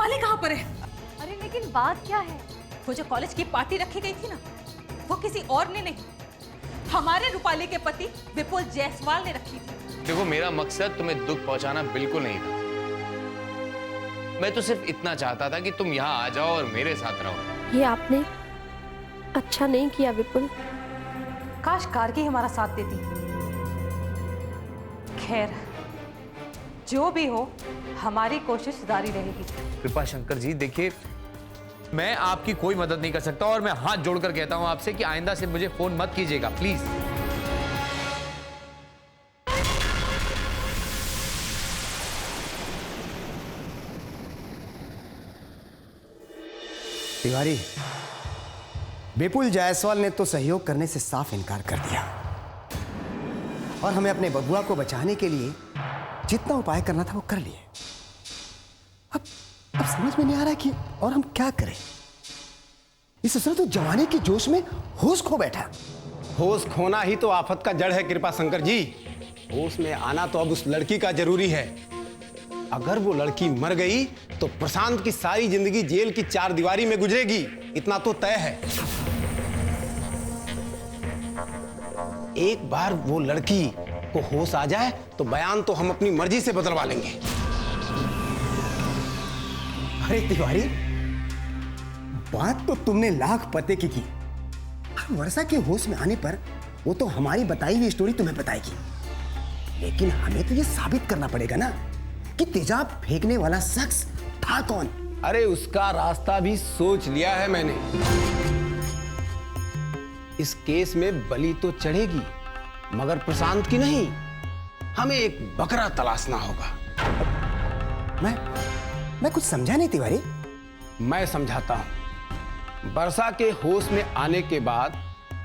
रूपाली कहाँ पर है? अरे लेकिन बात क्या है? वो जो कॉलेज की पार्टी रखी गई थी ना, वो किसी और ने नहीं, हमारे रूपाली के पति विपुल जायसवाल ने रखी थी। देखो, मेरा मकसद तुम्हें दुख पहुंचाना बिल्कुल नहीं था। मैं तो सिर्फ इतना चाहता था कि तुम यहाँ आ जाओ और मेरे साथ रहो। ये आपने अच्छा नहीं किया विपुल। काश कारगी हमारा साथ देती। खैर, जो भी हो, हमारी कोशिश जारी रहेगी। कृपा शंकर जी, देखिए, मैं आपकी कोई मदद नहीं कर सकता और मैं हाथ जोड़कर कहता हूं आपसे कि आइंदा से मुझे फोन मत कीजिएगा, प्लीज। तिवारी, विपुल जायसवाल ने तो सहयोग करने से साफ इनकार कर दिया और हमें अपने बबुआ को बचाने के लिए जितना उपाय करना था वो कर लिए। अब समझ में नहीं आ रहा कि और हम क्या करें। इस असर तो जवानी के जोश में होश खो बैठा। होश खोना ही तो आफत का जड़ है कृपा शंकर जी। होश में आना तो अब उस लड़की का जरूरी है। अगर वो लड़की मर गई तो प्रशांत की सारी जिंदगी जेल की चार दीवारी में गुजरेगी, इतना तो तय है। एक बार वो लड़की को होश आ जाए तो बयान तो हम अपनी मर्जी से बदलवा लेंगे। अरे तिवारी, बात तो तुमने लाख पते की। वर्षा के होश में आने पर वो तो हमारी बताई हुई स्टोरी तुम्हें बताएगी, लेकिन हमें तो ये साबित करना पड़ेगा ना कि तेजाब फेंकने वाला शख्स था कौन। अरे उसका रास्ता भी सोच लिया है मैंने। इस केस में बलि तो चढ़ेगी मगर प्रशांत की नहीं। हमें एक बकरा तलाशना होगा। मैं कुछ समझा नहीं तिवारी। मैं समझाता हूं। वर्षा के होश में आने के बाद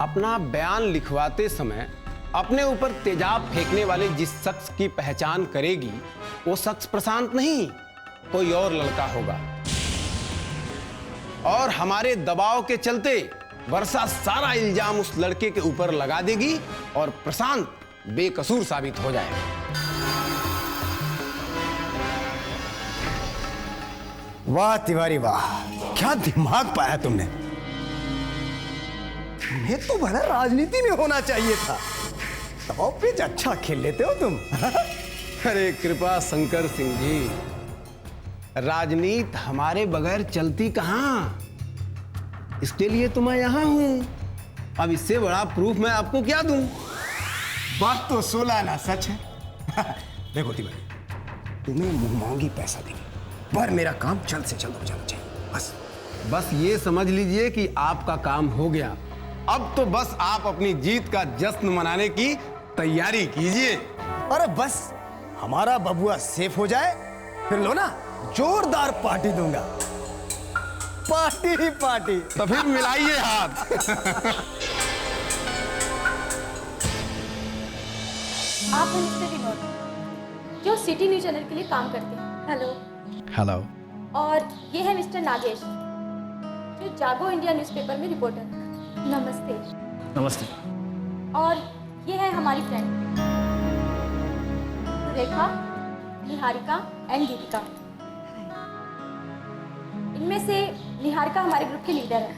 अपना बयान लिखवाते समय अपने ऊपर तेजाब फेंकने वाले जिस शख्स की पहचान करेगी वो शख्स प्रशांत नहीं, कोई और लड़का होगा। और हमारे दबाव के चलते वर्षा सारा इल्जाम उस लड़के के ऊपर लगा देगी और प्रशांत बेकसूर साबित हो जाएगा। वाह तिवारी वाह, क्या दिमाग पाया तुमने। तुम्हें तो भला राजनीति में होना चाहिए था। दबाव पे अच्छा खेल लेते हो तुम। अरे कृपा शंकर सिंह जी, राजनीति हमारे बगैर चलती कहां। इसके लिए तो मैं यहां हूं। अब इससे बड़ा प्रूफ मैं आपको क्या दूं। बात तो 16 ना सच है। देखो तिवारी, तुम्हें मुंह मांगी पैसा देंगे पर मेरा काम जल्द से जल्द हो जाना चाहिए। बस ये समझ लीजिए कि आपका काम हो गया। अब तो बस आप अपनी जीत का जश्न मनाने की तैयारी कीजिए। अरे बस हमारा बबुआ सेफ हो जाए, फिर लो ना जोरदार पार्टी दूंगा। पार्टी ही पार्टी। तो फिर मिलाइए हाथ। आप हैं मिस्टर विनोद, जो सिटी न्यूज चैनल के लिए काम करते हैं। हेलो। हेलो। और ये है मिस्टर नागेश, जो जागो इंडिया न्यूज़पेपर में रिपोर्टर है। नमस्ते। नमस्ते। और ये है हमारी फ्रेंड रेखा, निहारिका एंड दीपिका। इनमें से निहारिका हमारे ग्रुप की लीडर है।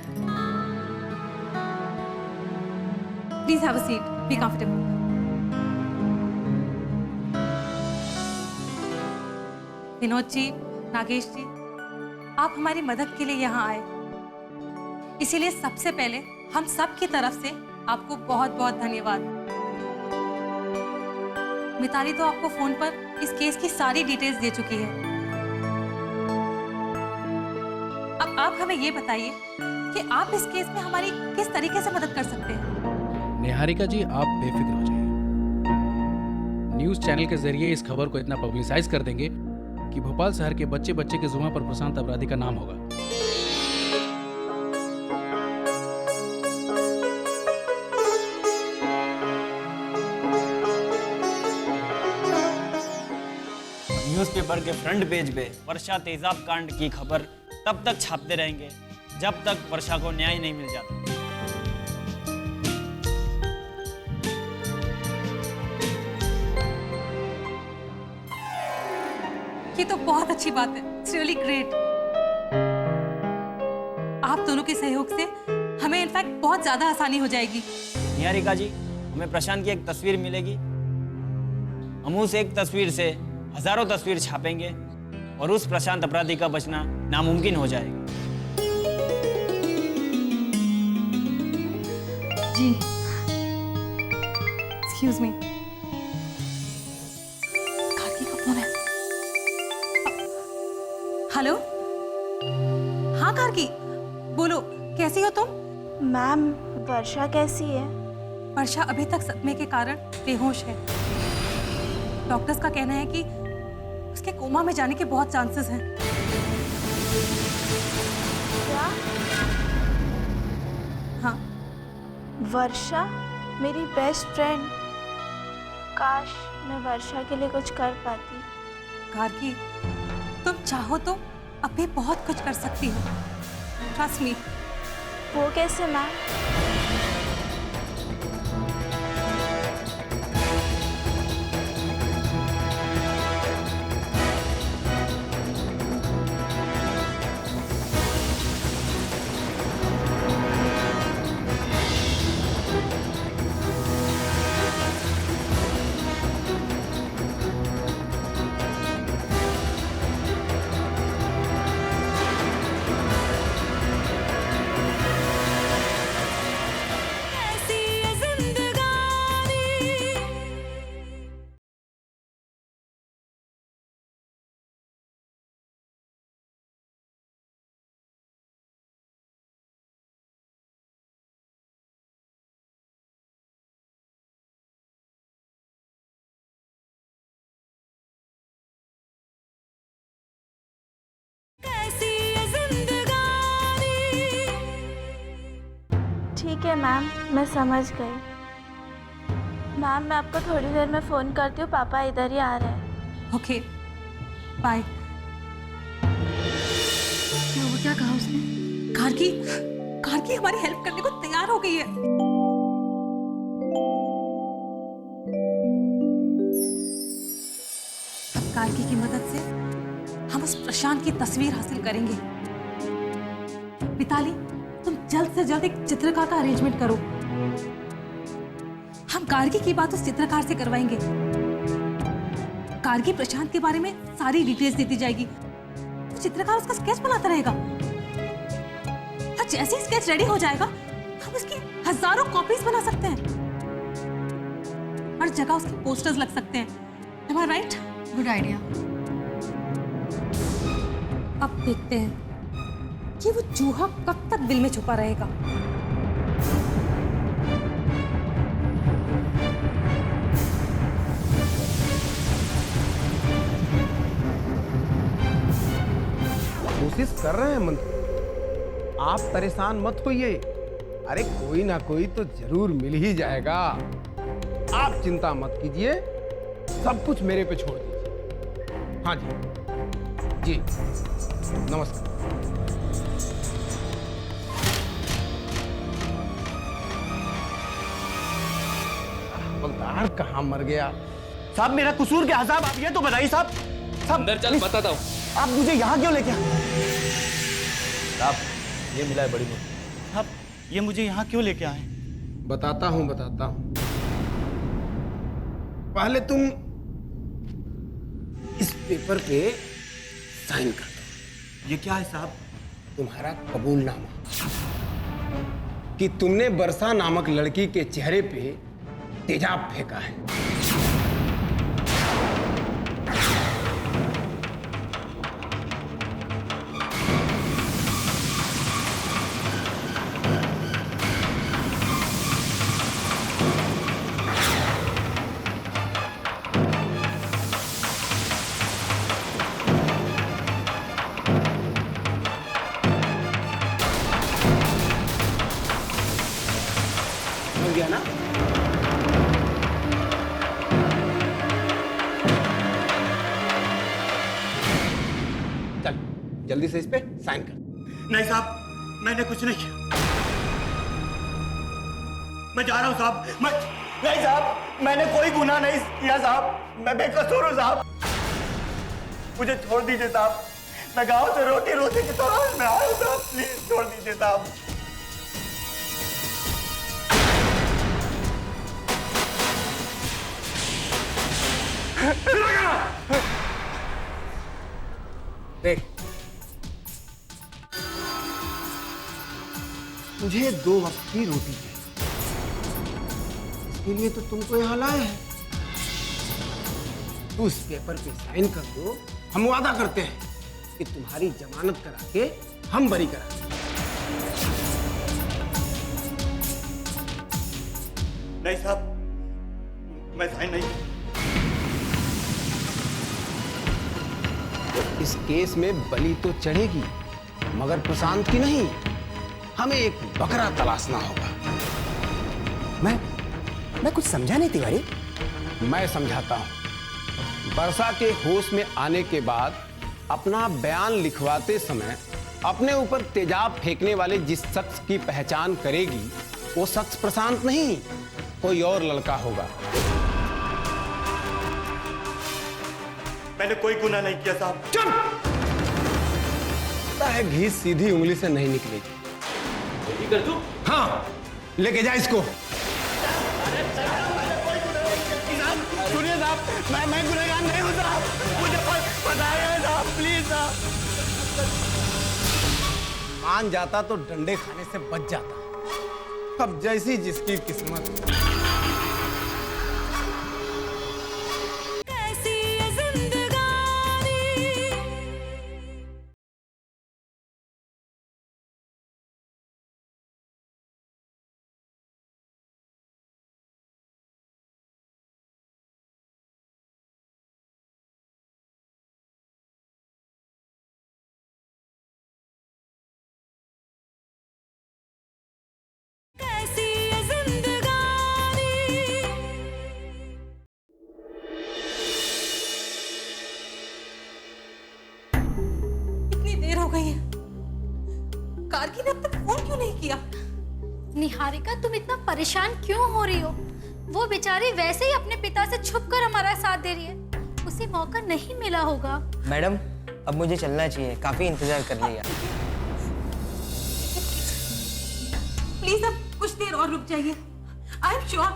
Please have a seat, be comfortable. Vinod ji, Nagesh ji, आप हमारी मदद के लिए यहाँ आए, इसीलिए सबसे पहले हम सब की तरफ से आपको बहुत बहुत धन्यवाद। मिताली तो आपको फोन पर इस केस की सारी डिटेल्स दे चुकी है। अब आप हमें ये बताइए कि आप इस केस में हमारी किस तरीके से मदद कर सकते हैं। निहारिका जी, आप बेफिक्र हो जाइए। न्यूज़ चैनल के जरिए इस खबर को इतना पब्लिसाइज कर देंगे कि भोपाल शहर के बच्चे बच्चे के जुबान पर प्रशांत अपराधी का नाम होगा। न्यूज़पेपर के फ्रंट पेज पे वर्षा तेजाब कांड की खबर तब तक छापते रहेंगे जब तक वर्षा को न्याय नहीं मिल जाता। ये तो बहुत अच्छी बात है, इट्स रियली ग्रेट। आप दोनों के सहयोग से हमें इनफैक्ट बहुत ज्यादा आसानी हो जाएगी। निहारिका जी, हमें प्रशांत की एक तस्वीर मिलेगी। हम उस एक तस्वीर से हजारों तस्वीर छापेंगे और उस प्रशांत अपराधी का बचना नामुमकिन हो जाएगा। जी, एक्सक्यूज मी, कार्की का फोन है। हेलो, हाँ कार्की, बोलो, कैसी हो तुम? मैम, वर्षा कैसी है? वर्षा अभी तक सदमे के कारण बेहोश है। डॉक्टर्स का कहना है कि उसके कोमा में जाने के बहुत चांसेस हैं। क्या? हाँ, वर्षा मेरी बेस्ट फ्रेंड। काश मैं वर्षा के लिए कुछ कर पाती। कार्की, तुम चाहो तो अभी बहुत कुछ कर सकती हो। Trust me. वो कैसे मैम? ठीक है मैम, मैं समझ गई। मैम, मैं आपको थोड़ी देर में फ़ोन करती हूँ, पापा इधर ही आ रहे हैं। Okay, bye. क्या कहा उसने? कार्की, कार्की हमारी हेल्प करने को तैयार हो गई है। अब कार्की की मदद से हम उस प्रशांत की तस्वीर हासिल करेंगे। मिताली, तुम जल्द से जल्द एक चित्रकार का अरेंजमेंट करो। हम कार्की की बात उस चित्रकार से करवाएंगे। कार्की प्रशांत के बारे में सारी डिटेल्स देती जाएगी। तो चित्रकार उसका स्केच बनाता रहेगा और जैसे ही स्केच रेडी हो जाएगा हम उसकी हजारों कॉपीज बना सकते हैं। हर जगह उसके पोस्टर्स लग सकते हैं। Am I right? Good idea. अब देखते हैं कि वो चूहा कब तक बिल में छुपा रहेगा। कोशिश कर रहे हैं मंत्री, आप परेशान मत होइए। अरे कोई ना कोई तो जरूर मिल ही जाएगा। आप चिंता मत कीजिए, सब कुछ मेरे पे छोड़ दीजिए। हाँ जी, जी नमस्कार। हवलदार कहाँ मर गया? साहब, मेरा कसूर क्या है साहब? आप ये तो बताइए साहब। साहब अंदर चल, बताता हूँ। आप मुझे यहाँ क्यों लेके आए? साहब, ये मिला है बड़ी मुझे। साहब, ये मुझे यहाँ क्यों लेके आए? बताता हूँ। पहले तुम इस पेपर पे साइन कर दो। ये क्या है साहब? तुम्हारा कबूलनामा कि तुमने वर्षा नामक लड़की के चेहरे पे तेजाब फेंका है। हो गया ना? चल जल्दी से इस पे साइन कर। नहीं साहब, मैंने कुछ नहीं किया। मैं जा रहा हूँ साहब। नहीं साहब, मैंने कोई गुनाह नहीं किया साहब। मैं बेकसूर हूँ साहब। मुझे छोड़ दीजिए साहब। मैं गांव से रोटी रोटी की तलाश में आया हूं साहब, प्लीज छोड़ दीजिए साहब। देख, मुझे 2 वक्त की रोटी चाहिए, इसके लिए तो तुमको यहाँ लाए हैं। तू इस पेपर पे साइन कर दो, हम वादा करते हैं कि तुम्हारी जमानत करा के हम बरी करा। नहीं साहब, मैं साइन नहीं। इस केस में बलि तो चढ़ेगी, मगर प्रशांत की नहीं। हमें एक बकरा तलाशना होगा। मैं कुछ समझा नहीं तिवारी। मैं समझाता हूं। वर्षा के होश में आने के बाद अपना बयान लिखवाते समय अपने ऊपर तेजाब फेंकने वाले जिस शख्स की पहचान करेगी, वो शख्स प्रशांत नहीं, कोई और लड़का होगा। मैंने कोई गुनाह नहीं किया साहब। चुप! पता है घी सीधी उंगली से नहीं निकलेगी। कर दूं? हाँ, लेके जा इसको। सुनिए साहब, मैं गुनहगार नहीं हूं साहब, मुझे पता है साहब, प्लीज साहब। मान जाता तो डंडे खाने से बच जाता। अब जैसी जिसकी किस्मत। कारगी ने अब तक फोन क्यों नहीं किया? निहारिका, तुम इतना परेशान क्यों हो रही हो? वो बेचारी वैसे ही अपने पिता से छुपकर हमारा साथ दे रही है। उसे मौका नहीं मिला होगा। मैडम, अब मुझे चलना चाहिए, काफी इंतजार कर लिया। प्लीज अब कुछ देर और रुक जाइए। I am sure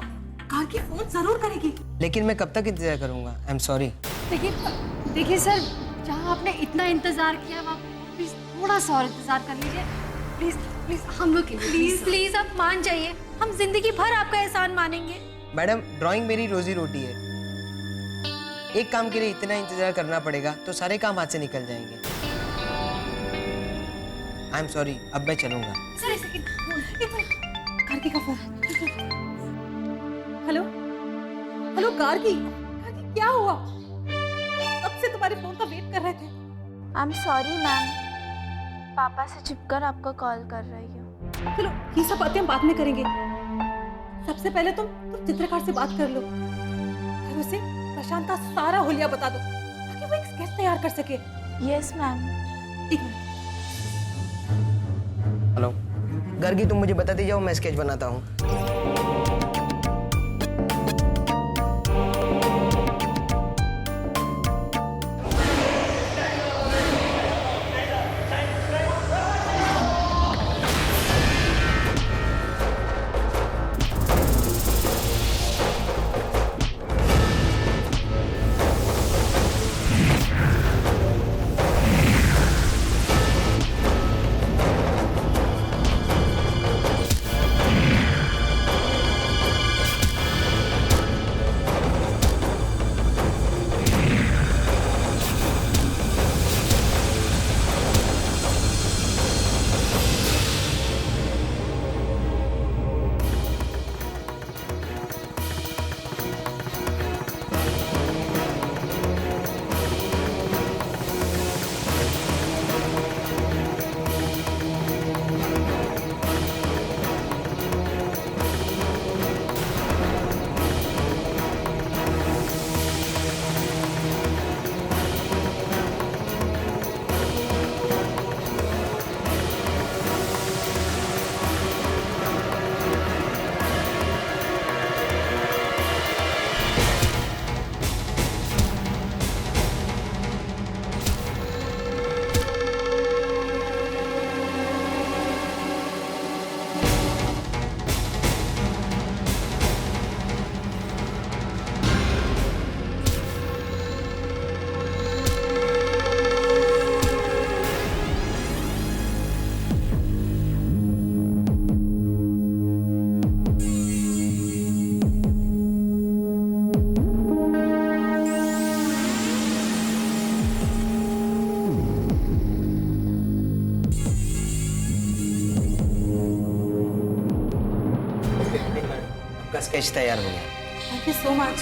Kargi phone जरूर करेगी। लेकिन मैं कब तक इंतजार करूंगा? I am sorry. देखिए सर, जहाँ आपने इतना इंतजार किया, वहाँ प्लीज थोड़ा सा और इंतजार कर लीजिए। प्लीज प्लीज हम लोग प्लीज आप मान जाइए। हम जिंदगी भर आपका एहसान मानेंगे। मैडम, ड्राइंग मेरी रोजी रोटी है। एक काम के लिए इतना इंतजार करना पड़ेगा तो सारे काम हाथ से निकल जाएंगे। आई एम सॉरी, अब मैं चलूंगा। सर, एक सेकंड। कारगी का phone. Hello hello Kargi, Kargi क्या हुआ? कब से तुम्हारे फोन का वेट कर रहे थे। आई एम सॉरी मैम, पापा से छिपकर आपको कॉल कर रही हूँ। चलो ये सब बातें हम बाद में करेंगे। सबसे पहले तुम चित्रकार से बात कर लो और उसे प्रशांत का सारा हुलिया बता दो ताकि वो एक स्केच तैयार कर सके। Yes ma'am. एक मिनट। हेलो गर्गी, तुम मुझे बताते जाओ, मैं स्केच बनाता हूँ। स्केच तैयार हो गया। Thank you so much.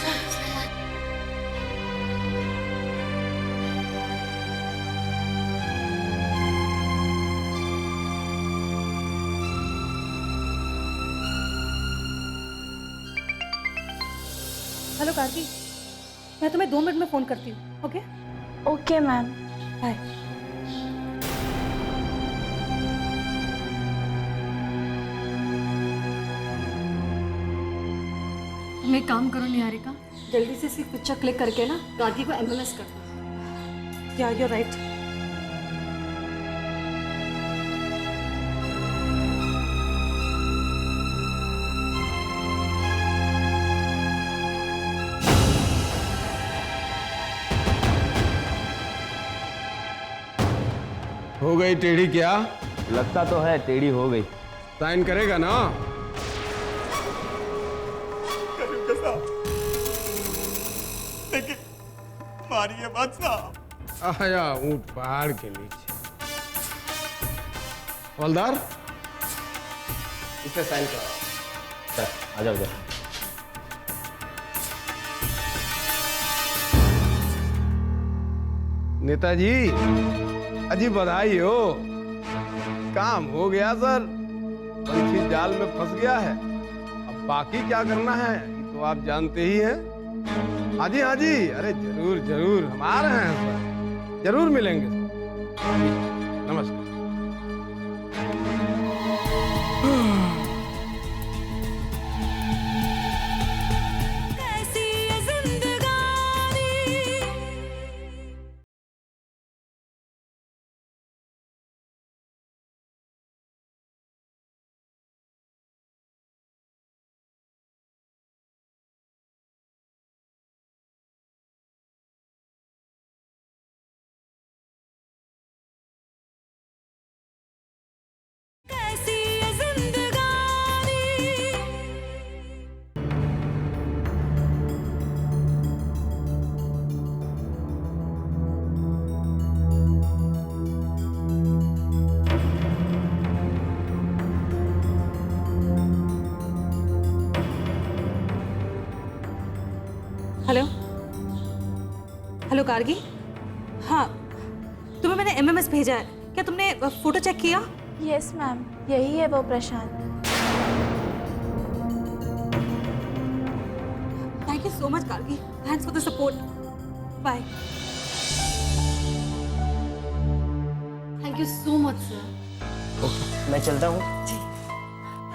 Hello Karki, मैं तुम्हें 2 मिनट में फोन करती हूँ। Okay okay ma'am. बाय। तुम एक काम करो निहारिका, जल्दी से सिर्फ पिक्चर क्लिक करके ना कार्की को एमएमएस कर दो। या यू राइट। हो गई टेढ़ी क्या? लगता तो है टेढ़ी हो गई। साइन करेगा ना? लेकिन मारिए मत साहब। आया ऊंट पहाड़ के नीचे। हवलदार, इसे साइन करो। चल आ जाओ इधर। नेताजी, अजी बधाई हो, काम हो गया सर। पंछी जाल में फंस गया है। अब बाकी क्या करना है ये तो आप जानते ही हैं। हाँ जी हाँ जी, अरे जरूर जरूर, हम आ रहे हैं सर, जरूर मिलेंगे सर। नमस्कार। हेलो हेलो कार्गी, हाँ तुम्हें मैंने एमएमएस भेजा है, क्या तुमने फोटो चेक किया? यस मैम, यही है वो Prashant. Thank you so much Kargi, thanks for the support. Bye. Thank you so much sir. मैं चलता हूँ। जी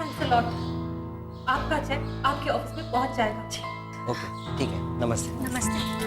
थैंक्स अ लॉट। आपका चेक आपके ऑफिस में पहुंच जाएगा। जी ओके ठीक है, नमस्ते। नमस्ते।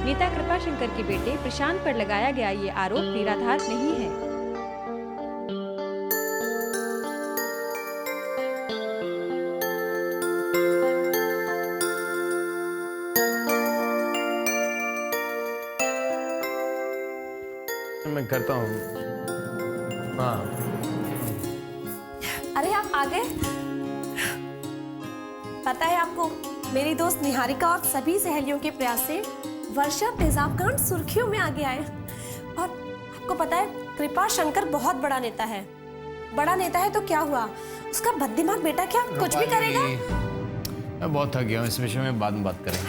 नेता कृपाशंकर के बेटे प्रशांत पर लगाया गया ये आरोप निराधार नहीं है। मैं करता हूँ। हाँ अरे आप आ गए। पता है आपको, मेरी दोस्त निहारिका और सभी सहेलियों के प्रयास से वर्षा तेजाब कांड सुर्खियों में आगे आए। और आपको पता है, कृपा शंकर बहुत बड़ा नेता है। बड़ा नेता है तो क्या हुआ, उसका बददिमाग बेटा क्या कुछ भी करेगा? मैं बहुत थक गया हूँ, इस विषय में बाद में बात करेंगे।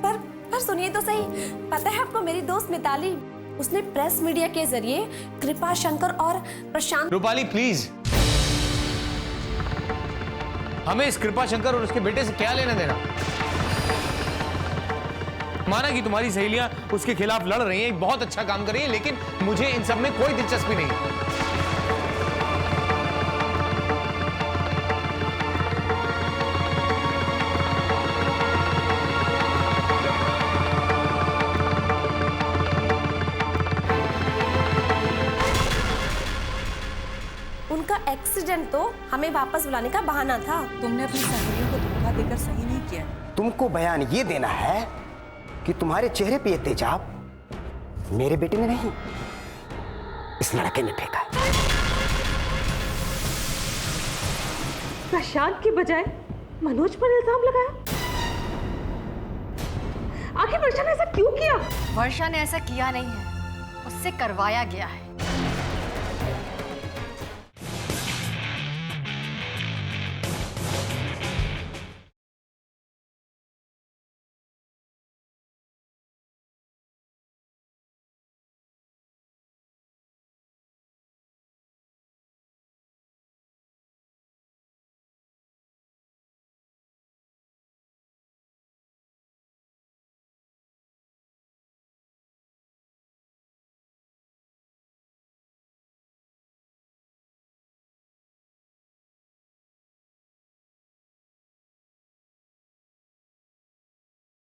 पर सुनिए तो सही, पता है आपको, मेरी दोस्त मिताली, उसने प्रेस मीडिया के जरिए कृपा शंकर और प्रशांत। रूपाली प्लीज, हमें इस कृपा शंकर और उसके बेटे से क्या लेना देना? माना कि तुम्हारी सहेलियां उसके खिलाफ लड़ रही हैं, बहुत अच्छा काम कर रही हैं, लेकिन मुझे इन सब में कोई दिलचस्पी नहीं। उनका एक्सीडेंट तो हमें वापस बुलाने का बहाना था। तुमने अपनी सहेलियों को धोखा देकर सही नहीं किया। तुमको बयान ये देना है कि तुम्हारे चेहरे पे ये तेजाब मेरे बेटे ने नहीं, इस लड़के ने फेंका है। प्रशांत की बजाय मनोज पर इल्जाम लगाया। आखिर वर्षा ने ऐसा क्यों किया? वर्षा ने ऐसा किया नहीं है, उससे करवाया गया है।